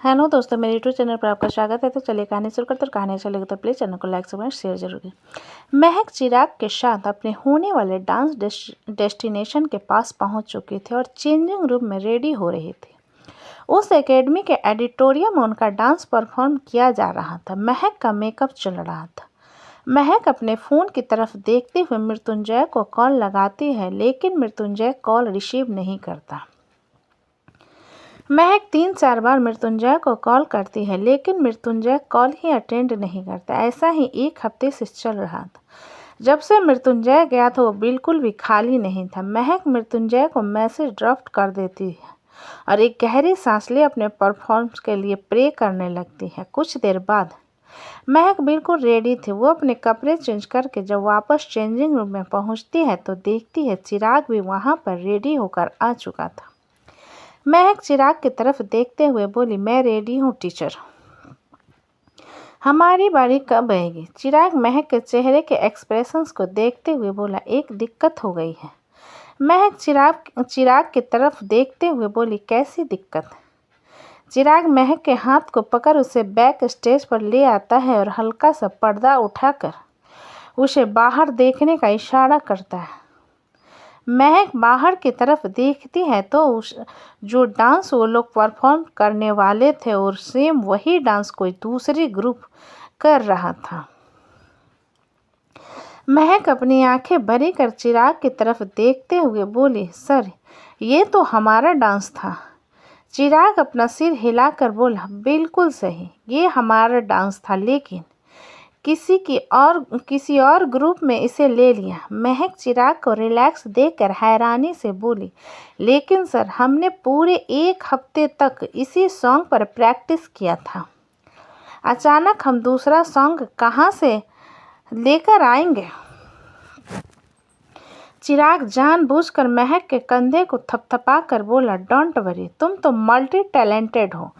Hello दोस्तों, मेरे YouTube channel पर आपका स्वागत है। तो चलिए कहानी शुरू करते हैं। कहानी अच्छा लगे तो प्लीज़ चैनल को लाइक सब्सक्राइब शेयर जरूर करें। महक चिराग के साथ अपने होने वाले डांस डेस्टिनेशन के पास पहुंच चुके थे और चेंजिंग रूम में रेडी हो रहे थे। उस एकेडमी के एडिटोरियम में उनका डांस परफॉर्म किया जा रहा था। महक का मेकअप चल रहा था। महक अपने फ़ोन की तरफ देखते हुए मृत्युंजय को कॉल लगाती है, लेकिन मृत्युंजय कॉल रिसीव नहीं करता। महक 3-4 बार मृत्युंजय को कॉल करती है, लेकिन मृत्युंजय कॉल ही अटेंड नहीं करता। ऐसा ही 1 हफ्ते से चल रहा था। जब से मृत्युंजय गया था वो बिल्कुल भी खाली नहीं था। महक मृत्युंजय को मैसेज ड्राफ्ट कर देती है और एक गहरी सांस ले अपने परफॉर्मेंस के लिए प्रे करने लगती है। कुछ देर बाद महक बिल्कुल रेडी थी। वो अपने कपड़े चेंज करके जब वापस चेंजिंग रूम में पहुंचती है तो देखती है चिराग भी वहां पर रेडी होकर आ चुका था। महक चिराग की तरफ देखते हुए बोली, मैं रेडी हूँ टीचर, हमारी बारी कब आएगी? चिराग महक के चेहरे के एक्सप्रेशंस को देखते हुए बोला, एक दिक्कत हो गई है। महक चिराग की तरफ देखते हुए बोली, कैसी दिक्कत? चिराग महक के हाथ को पकड़ उसे बैक स्टेज पर ले आता है और हल्का सा पर्दा उठाकर उसे बाहर देखने का इशारा करता है। महक बाहर की तरफ देखती है तो जो डांस वो लोग परफॉर्म करने वाले थे और सेम वही डांस कोई दूसरी ग्रुप कर रहा था। महक अपनी आंखें भरी कर चिराग की तरफ देखते हुए बोली, सर ये तो हमारा डांस था। चिराग अपना सिर हिलाकर बोला, बिल्कुल सही, ये हमारा डांस था, लेकिन किसी और ग्रुप में इसे ले लिया। महक चिराग को रिलैक्स देकर हैरानी से बोली, लेकिन सर हमने पूरे 1 हफ्ते तक इसी सॉन्ग पर प्रैक्टिस किया था। अचानक हम दूसरा सॉन्ग कहाँ से लेकर आएंगे? चिराग जानबूझकर महक के कंधे को थपथपा कर बोला, डोंट वरी, तुम तो मल्टी टैलेंटेड हो।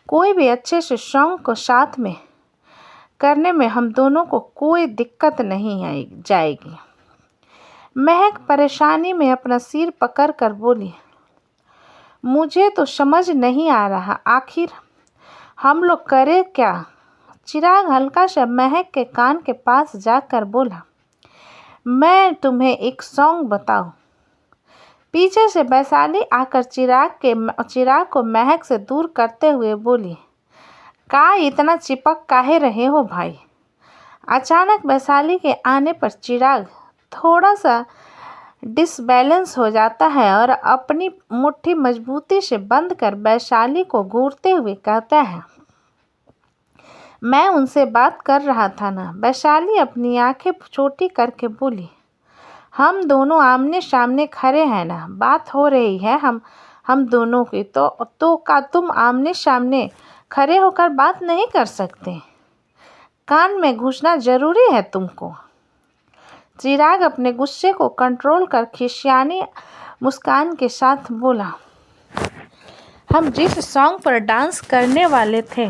कोई भी अच्छे से सॉन्ग को साथ में करने में हम दोनों को कोई दिक्कत नहीं जाएगी। महक परेशानी में अपना सिर पकड़कर बोली, मुझे तो समझ नहीं आ रहा, आखिर हम लोग करें क्या? चिराग हल्का सा महक के कान के पास जाकर बोला, मैं तुम्हें एक सॉन्ग बताऊं? पीछे से वैशाली आकर चिराग को महक से दूर करते हुए बोली, का इतना चिपक काहे रहे हो भाई? अचानक वैशाली के आने पर चिराग थोड़ा सा डिसबैलेंस हो जाता है और अपनी मुट्ठी मजबूती से बंद कर वैशाली को घूरते हुए कहता है, मैं उनसे बात कर रहा था ना। वैशाली अपनी आंखें छोटी करके बोली, हम दोनों आमने सामने खड़े हैं ना, बात हो रही है हम दोनों की, तो का तुम आमने सामने खड़े होकर बात नहीं कर सकते? कान में घुसना जरूरी है तुमको? चिराग अपने गुस्से को कंट्रोल कर खिसियानी मुस्कान के साथ बोला, हम जिस सॉन्ग पर डांस करने वाले थे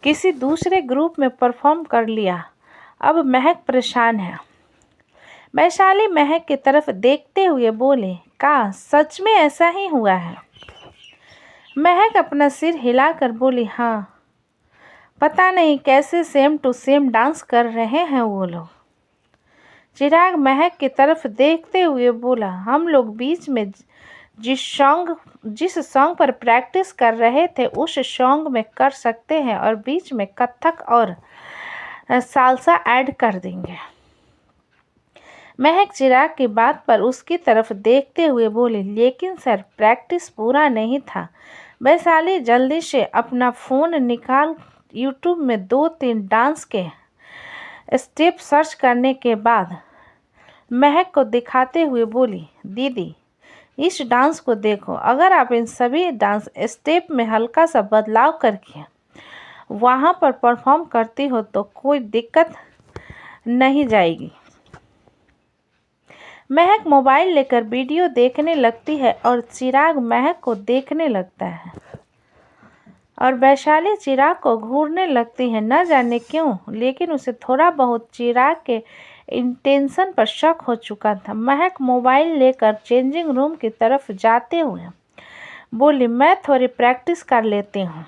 किसी दूसरे ग्रुप में परफॉर्म कर लिया, अब महक परेशान है। वैशाली महक की तरफ देखते हुए बोले, का सच में ऐसा ही हुआ है? महक अपना सिर हिलाकर बोली, हाँ, पता नहीं कैसे सेम टू सेम डांस कर रहे हैं वो लोग। चिराग महक की तरफ देखते हुए बोला, हम लोग बीच में जिस सॉन्ग पर प्रैक्टिस कर रहे थे उस सॉन्ग में कर सकते हैं और बीच में कथक और सालसा ऐड कर देंगे। महक चिराग की बात पर उसकी तरफ देखते हुए बोली, लेकिन सर प्रैक्टिस पूरा नहीं था। वैशाली जल्दी से अपना फ़ोन निकाल यूट्यूब में 2-3 डांस के स्टेप सर्च करने के बाद महक को दिखाते हुए बोली, दीदी इस डांस को देखो, अगर आप इन सभी डांस स्टेप में हल्का सा बदलाव करके वहाँ पर परफॉर्म करती हो तो कोई दिक्कत नहीं जाएगी। महक मोबाइल लेकर वीडियो देखने लगती है और चिराग महक को देखने लगता है और वैशाली चिराग को घूरने लगती है। न जाने क्यों, लेकिन उसे थोड़ा बहुत चिराग के इंटेंशन पर शक हो चुका था। महक मोबाइल लेकर चेंजिंग रूम की तरफ जाते हुए बोली, मैं थोड़ी प्रैक्टिस कर लेती हूँ।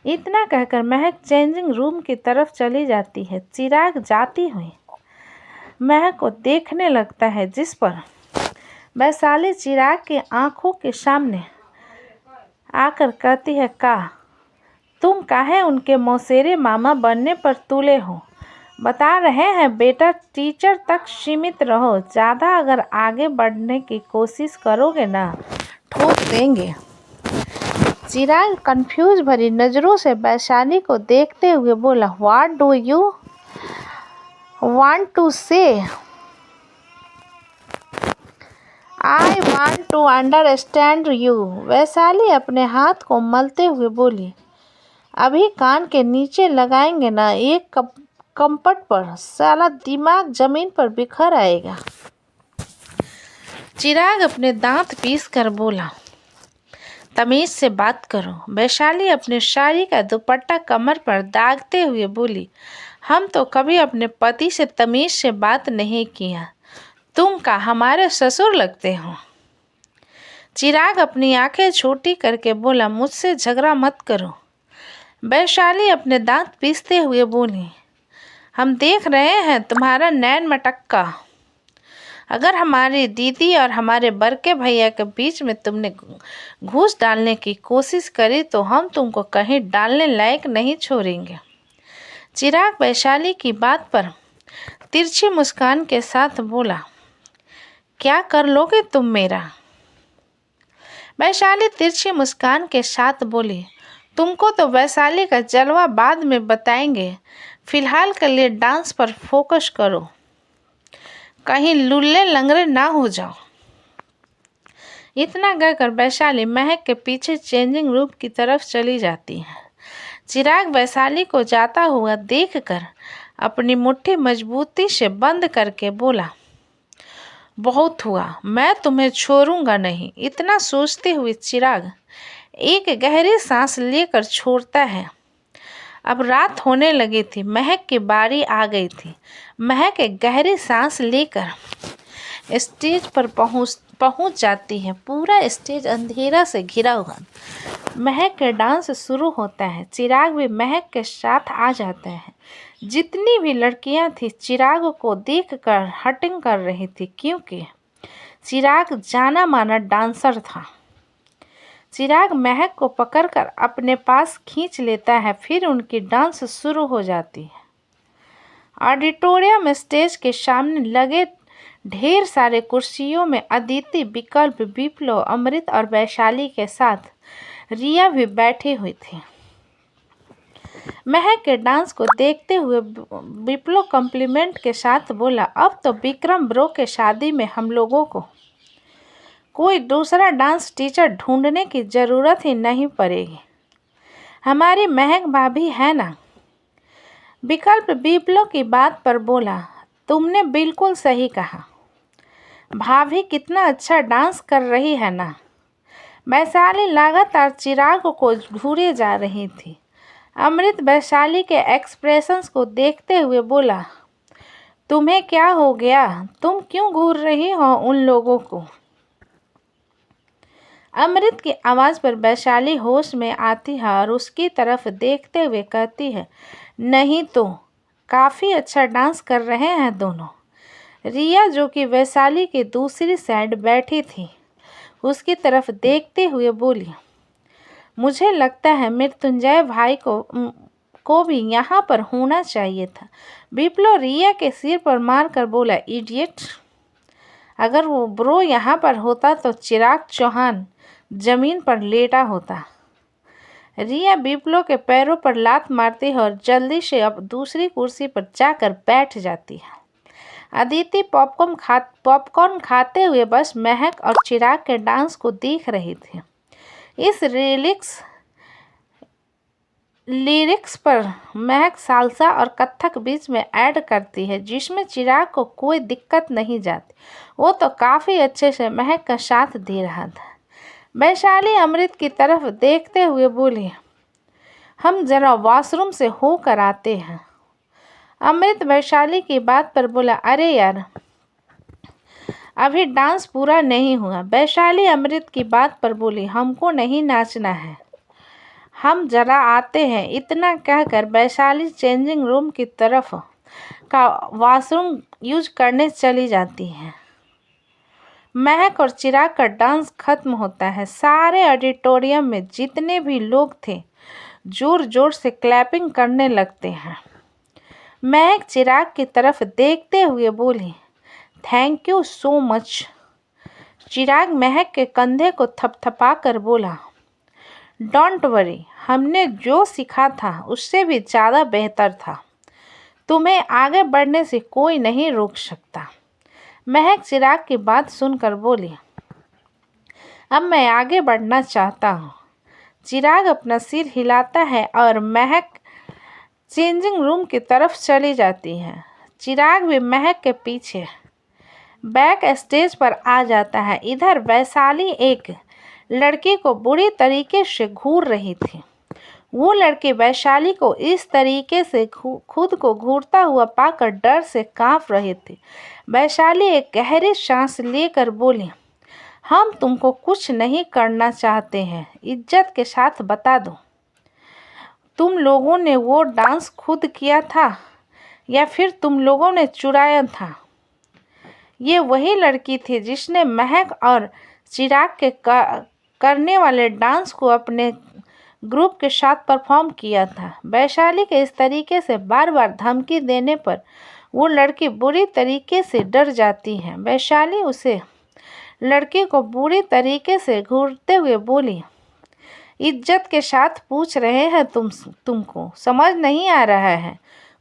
इतना कहकर महक चेंजिंग रूम की तरफ चली जाती है। चिराग जाती हुई महक को देखने लगता है, जिस पर वैशाली चिराग की आंखों के सामने आकर कहती है, का तुम काहे उनके मौसेरे मामा बनने पर तुले हो? बता रहे हैं बेटा, टीचर तक सीमित रहो। ज़्यादा अगर आगे बढ़ने की कोशिश करोगे ना, ठोक देंगे। चिराग कंफ्यूज भरी नज़रों से वैशाली को देखते हुए बोला, what do you want to say? I want to understand you. Vaishali अपने हाथ को मलते हुए बोली, अभी कान के नीचे लगाएंगे ना एक कंपट पर, साला दिमाग जमीन पर बिखर आएगा। चिराग अपने दांत पीस कर बोला, तमीज से बात करो। वैशाली अपने साड़ी का दुपट्टा कमर पर दागते हुए बोली, हम तो कभी अपने पति से तमीज से बात नहीं किया। तुम का हमारे ससुर लगते हो? चिराग अपनी आंखें छोटी करके बोला, मुझसे झगड़ा मत करो। वैशाली अपने दांत पीसते हुए बोली, हम देख रहे हैं तुम्हारा नैन मटक्का। अगर हमारी दीदी और हमारे बड़के भैया के बीच में तुमने घूस डालने की कोशिश करी तो हम तुमको कहीं डालने लायक नहीं छोड़ेंगे। चिराग वैशाली की बात पर तिरछी मुस्कान के साथ बोला, क्या कर लोगे तुम मेरा? वैशाली तिरछी मुस्कान के साथ बोली, तुमको तो वैशाली का जलवा बाद में बताएंगे, फिलहाल के लिए डांस पर फोकस करो, कहीं लुल्ले लंगड़े ना हो जाओ। इतना कहकर वैशाली महक के पीछे चेंजिंग रूम की तरफ चली जाती है। चिराग वैशाली को जाता हुआ देखकर अपनी मुट्ठी मजबूती से बंद करके बोला, बहुत हुआ, मैं तुम्हें छोड़ूंगा नहीं। इतना सोचते हुए चिराग एक गहरी सांस लेकर छोड़ता है। अब रात होने लगी थी, महक की बारी आ गई थी। महक एक गहरी सांस लेकर स्टेज पर पहुंच जाती है। पूरा स्टेज अंधेरा से घिरा हुआ। महक का डांस शुरू होता है। चिराग भी महक के साथ आ जाता है। जितनी भी लड़कियां थी चिराग को देखकर हटिंग कर रही थी, क्योंकि चिराग जाना माना डांसर था। चिराग महक को पकड़कर अपने पास खींच लेता है, फिर उनकी डांस शुरू हो जाती है। ऑडिटोरियम स्टेज के सामने लगे ढेर सारे कुर्सियों में अदिति, विकल्प, विप्लव, अमृत और वैशाली के साथ रिया भी बैठी हुई थी। महक के डांस को देखते हुए विप्लव कॉम्प्लीमेंट के साथ बोला, अब तो विक्रम ब्रो के शादी में हम लोगों को कोई दूसरा डांस टीचर ढूंढने की ज़रूरत ही नहीं पड़ेगी, हमारी महक भाभी है ना। विकल्प विप्लव की बात पर बोला, तुमने बिल्कुल सही कहा, भाभी कितना अच्छा डांस कर रही है ना। वैशाली लगातार चिराग को घूरे जा रही थी। अमृत वैशाली के एक्सप्रेशंस को देखते हुए बोला, तुम्हें क्या हो गया, तुम क्यों घूर रही हो उन लोगों को? अमृत की आवाज़ पर वैशाली होश में आती है और उसकी तरफ देखते हुए कहती है, नहीं तो काफ़ी अच्छा डांस कर रहे हैं दोनों। रिया, जो कि वैशाली की दूसरी साइड बैठी थी, उसकी तरफ देखते हुए बोली, मुझे लगता है मृत्युंजय भाई को भी यहाँ पर होना चाहिए था। विप्लव रिया के सिर पर मारकर बोला, इडियट, अगर वो ब्रो यहाँ पर होता तो चिराग चौहान जमीन पर लेटा होता। रिया विप्लव के पैरों पर लात मारती है और जल्दी से अब दूसरी कुर्सी पर जाकर बैठ जाती है। अदिति पॉपकॉर्न खाते हुए बस महक और चिराग के डांस को देख रही थी। इस लिरिक्स पर महक सालसा और कथक बीच में ऐड करती है, जिसमें चिराग को कोई दिक्कत नहीं जाती। वो तो काफ़ी अच्छे से महक का साथ दे रहा था। वैशाली अमृत की तरफ देखते हुए बोली, हम जरा वॉशरूम से होकर आते हैं। अमृत वैशाली की बात पर बोला, अरे यार, अभी डांस पूरा नहीं हुआ। वैशाली अमृत की बात पर बोली, हमको नहीं नाचना है, हम जरा आते हैं। इतना कहकर वैशाली चेंजिंग रूम की तरफ का वॉशरूम यूज करने चली जाती है। महक और चिराग का डांस खत्म होता है। सारे ऑडिटोरियम में जितने भी लोग थे जोर जोर से क्लैपिंग करने लगते हैं। महक चिराग की तरफ देखते हुए बोली, थैंक यू सो मच। चिराग महक के कंधे को थपथपा कर बोला, डोंट वरी, हमने जो सीखा था उससे भी ज़्यादा बेहतर था। तुम्हें आगे बढ़ने से कोई नहीं रोक सकता। महक चिराग की बात सुनकर बोली, अब मैं आगे बढ़ना चाहता हूँ। चिराग अपना सिर हिलाता है और महक चेंजिंग रूम की तरफ चली जाती है। चिराग भी महक के पीछे बैक स्टेज पर आ जाता है। इधर वैशाली एक लड़की को बुरी तरीके से घूर रही थी। वो लड़की वैशाली को इस तरीके से खुद को घूरता हुआ पाकर डर से कांप रही थी। वैशाली एक गहरी सांस लेकर बोली, हम तुमको कुछ नहीं करना चाहते हैं, इज्जत के साथ बता दो, तुम लोगों ने वो डांस खुद किया था या फिर तुम लोगों ने चुराया था? ये वही लड़की थी जिसने महक और चिराग के करने वाले डांस को अपने ग्रुप के साथ परफॉर्म किया था। वैशाली के इस तरीके से बार बार धमकी देने पर वो लड़की बुरी तरीके से डर जाती है। वैशाली उसे लड़की को बुरी तरीके से घूरते हुए बोली, इज्जत के साथ पूछ रहे हैं तुमको समझ नहीं आ रहा है?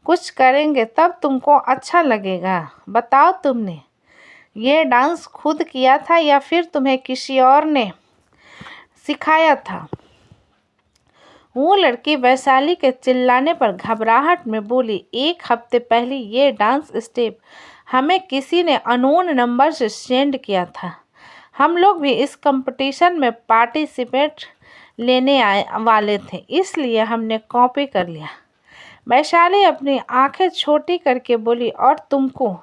कुछ करेंगे तब तुमको अच्छा लगेगा। बताओ, तुमने ये डांस खुद किया था या फिर तुम्हें किसी और ने सिखाया था? वो लड़की वैशाली के चिल्लाने पर घबराहट में बोली, 1 हफ्ते पहले ये डांस स्टेप हमें किसी ने अननोन नंबर से सेंड किया था। हम लोग भी इस कंपटीशन में पार्टिसिपेट लेने वाले थे, इसलिए हमने कॉपी कर लिया। वैशाली अपनी आंखें छोटी करके बोली, और तुमको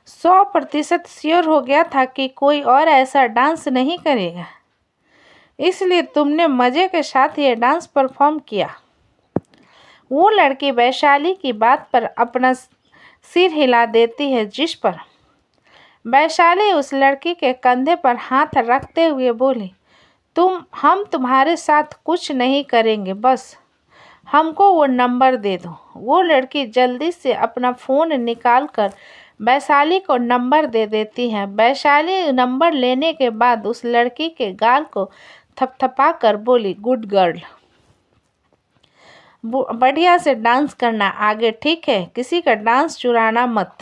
100% श्योर हो गया था कि कोई और ऐसा डांस नहीं करेगा, इसलिए तुमने मज़े के साथ ये डांस परफॉर्म किया? वो लड़की वैशाली की बात पर अपना सिर हिला देती है, जिस पर वैशाली उस लड़की के कंधे पर हाथ रखते हुए बोली, हम तुम्हारे साथ कुछ नहीं करेंगे, बस हमको वो नंबर दे दो। वो लड़की जल्दी से अपना फ़ोन निकाल कर वैशाली को नंबर दे देती है। वैशाली नंबर लेने के बाद उस लड़की के गाल को थपथपा कर बोली, गुड गर्ल, बढ़िया से डांस करना आगे, ठीक है? किसी का डांस चुराना मत।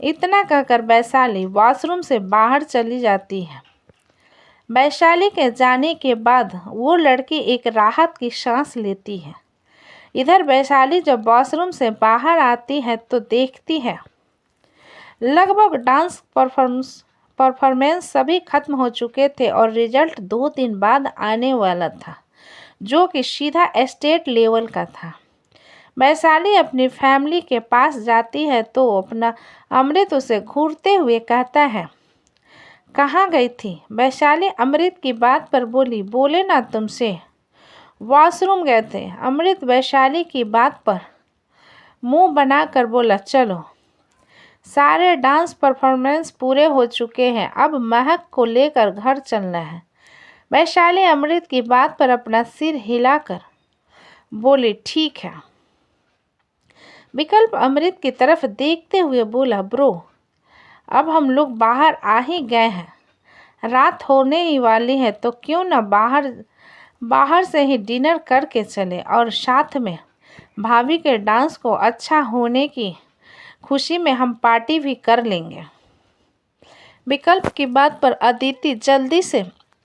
इतना कहकर वैशाली वॉशरूम से बाहर चली जाती है। वैशाली के जाने के बाद वो लड़की एक राहत की सांस लेती है। इधर वैशाली जब वॉशरूम से बाहर आती है तो देखती है लगभग डांस परफॉर्मेंस सभी खत्म हो चुके थे और रिजल्ट 2 दिन बाद आने वाला था, जो कि सीधा स्टेट लेवल का था। वैशाली अपनी फैमिली के पास जाती है तो अपना अमृत उसे घूरते हुए कहता है, कहाँ गई थी? वैशाली अमृत की बात पर बोली, बोले ना तुमसे, वॉशरूम गए थे। अमृत वैशाली की बात पर मुंह बनाकर बोला, चलो, सारे डांस परफॉर्मेंस पूरे हो चुके हैं, अब महक को लेकर घर चलना है। वैशाली अमृत की बात पर अपना सिर हिलाकर बोली, ठीक है। विकल्प अमृत की तरफ देखते हुए बोला, ब्रो, अब हम लोग बाहर आ ही गए हैं, रात होने ही वाली है, तो क्यों ना बाहर से ही डिनर करके चले और साथ में भाभी के डांस को अच्छा होने की खुशी में हम पार्टी भी कर लेंगे। विकल्प की बात पर अदिति जल्दी से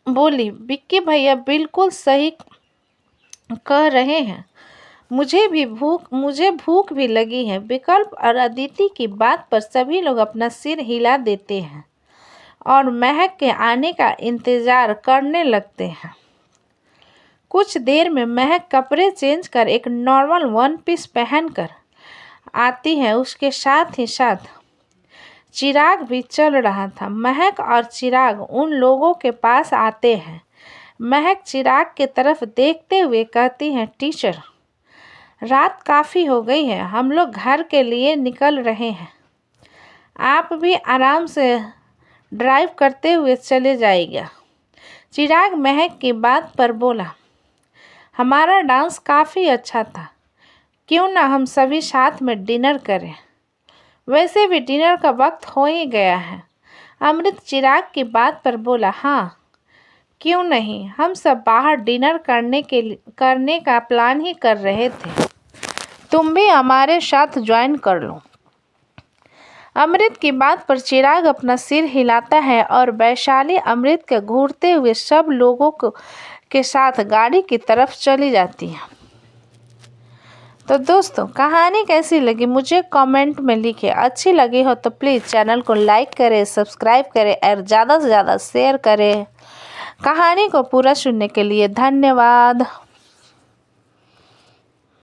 बोली, विक्की भैया बिल्कुल सही कह रहे हैं, मुझे भूख भी लगी है। विकल्प और अदिति की बात पर सभी लोग अपना सिर हिला देते हैं और महक के आने का इंतज़ार करने लगते हैं। कुछ देर में महक कपड़े चेंज कर एक नॉर्मल 1 पीस पहनकर आती है। उसके साथ ही साथ चिराग भी चल रहा था। महक और चिराग उन लोगों के पास आते हैं। महक चिराग की तरफ देखते हुए कहती है, टीचर, रात काफ़ी हो गई है, हम लोग घर के लिए निकल रहे हैं। आप भी आराम से ड्राइव करते हुए चले जाइएगा। चिराग महक की बात पर बोला, हमारा डांस काफ़ी अच्छा था, क्यों ना हम सभी साथ में डिनर करें। वैसे भी डिनर का वक्त हो ही गया है। अमृत चिराग की बात पर बोला, हाँ क्यों नहीं, हम सब बाहर डिनर करने का प्लान ही कर रहे थे, तुम भी हमारे साथ ज्वाइन कर लो। अमृत की बात पर चिराग अपना सिर हिलाता है और वैशाली अमृत के घूरते हुए सब लोगों के साथ गाड़ी की तरफ चली जाती है। तो दोस्तों, कहानी कैसी लगी मुझे कमेंट में लिखें। अच्छी लगी हो तो प्लीज़ चैनल को लाइक करें, सब्सक्राइब करें और ज़्यादा से ज़्यादा शेयर करें। कहानी को पूरा सुनने के लिए धन्यवाद।